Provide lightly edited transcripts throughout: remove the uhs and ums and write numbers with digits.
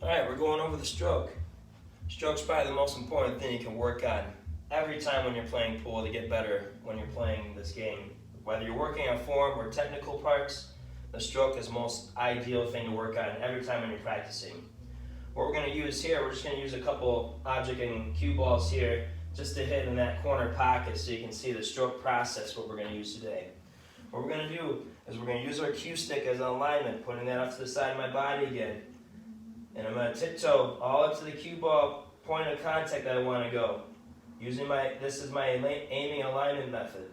Alright, we're going over the stroke. Stroke's probably the most important thing you can work on every time when you're playing pool to get better when you're playing this game. Whether you're working on form or technical parts, the stroke is the most ideal thing to work on every time when you're practicing. What we're going to use here, we're just going to use a couple object and cue balls here just to hit in that corner pocket so you can see the stroke process, what we're going to use today. What we're going to do is we're going to use our cue stick as an alignment, putting that up to the side of my body again. And I'm going to tiptoe all up to the cue ball point of contact that I want to go. This is my aiming alignment method.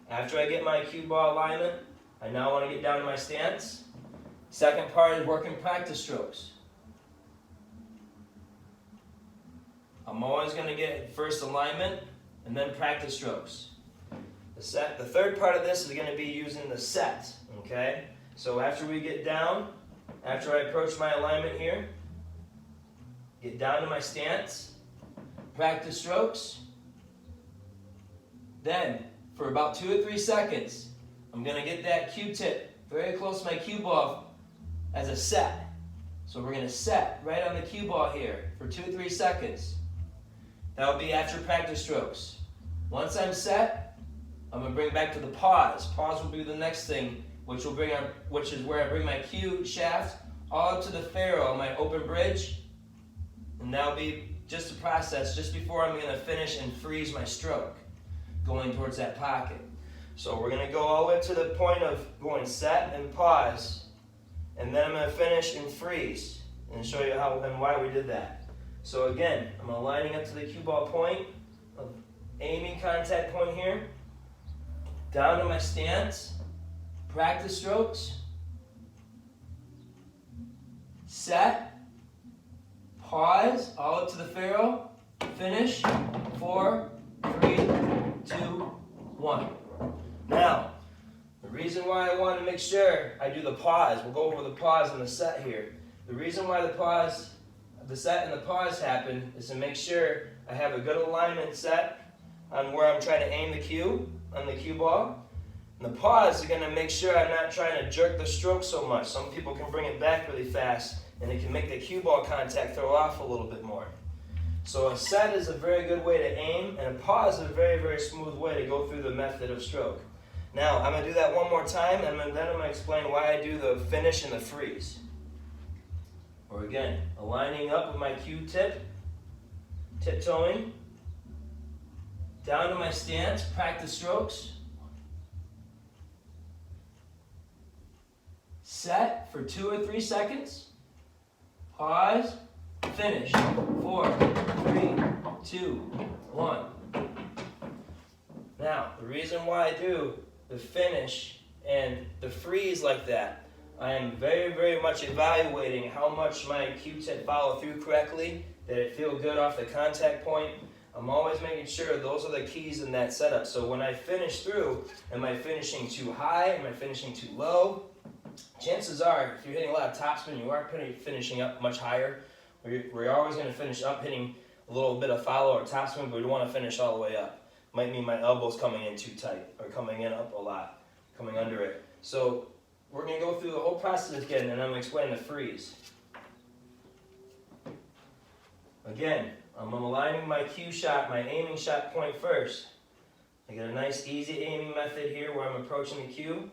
After I get my cue ball alignment, I now want to get down to my stance. Second part is working practice strokes. I'm always going to get first alignment and then practice strokes. The third part of this is going to be using the set. Okay? So after we get down, after I approach my alignment here, get down to my stance, practice strokes. Then, for about 2 or 3 seconds, I'm going to get that cue tip very close to my cue ball as a set. So we're going to set right on the cue ball here for 2 or 3 seconds. That'll be after practice strokes. Once I'm set, I'm going to bring back to the pause. Pause will be the next thing, which is where I bring my cue shaft all up to the ferrule, my open bridge, and that'll be just a process just before I'm going to finish and freeze my stroke, going towards that pocket. So we're going to go all the way to the point of going set and pause, and then I'm going to finish and freeze, and show you how and why we did that. So again, I'm aligning up to the cue ball point, of aiming contact point here, down to my stance, practice strokes, set, pause, all up to the ferrule, finish, 4, 3, 2, 1. Now, the reason why I want to make sure I do the pause, we'll go over the pause and the set here. The reason why the set and the pause happen is to make sure I have a good alignment set on where I'm trying to aim the cue, on the cue ball. And the pause is going to make sure I'm not trying to jerk the stroke so much. Some people can bring it back really fast, and it can make the cue ball contact throw off a little bit more. So a set is a very good way to aim, and a pause is a very, very smooth way to go through the method of stroke. Now, I'm going to do that one more time, and then I'm going to explain why I do the finish and the freeze. Or again, aligning up with my cue tip, tiptoeing, down to my stance, practice strokes, set for 2 or 3 seconds, pause, finish, 4, 3, 2, 1. Now, the reason why I do the finish and the freeze like that, I am very, very much evaluating how much my cue tip follow through correctly, that it feel good off the contact point. I'm always making sure those are the keys in that setup. So when I finish through, am I finishing too high? Am I finishing too low? Chances are, if you're hitting a lot of topspin, you are finishing up much higher. We're always going to finish up hitting a little bit of follow or topspin, but we don't want to finish all the way up. Might mean my elbow's coming in too tight or coming in up a lot, coming under it. So we're going to go through the whole process again, and I'm going to explain the freeze. Again, I'm aligning my cue shot, my aiming shot point first. I get a nice easy aiming method here where I'm approaching the cue.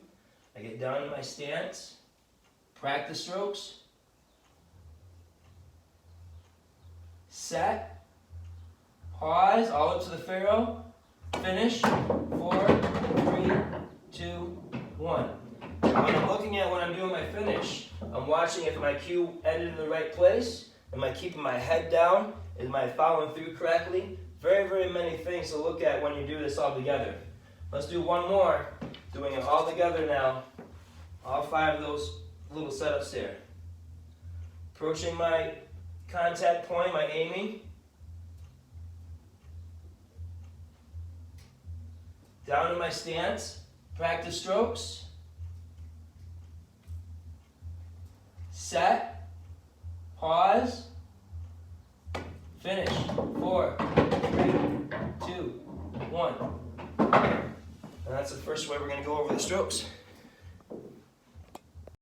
I get down to my stance, practice strokes, set, pause, all up to the ferrule, finish, 4, 3, 2, 1. When I'm looking at when I'm doing my finish, I'm watching if my cue ended in the right place, am I keeping my head down, am I following through correctly? Very, very many things to look at when you do this all together. Let's do one more, doing it all together now. All 5 of those little setups there. Approaching my contact point, my aiming. Down to my stance, practice strokes. Set, pause, finish, 4, 3, 2, 1. And that's the first way we're going to go over the strokes.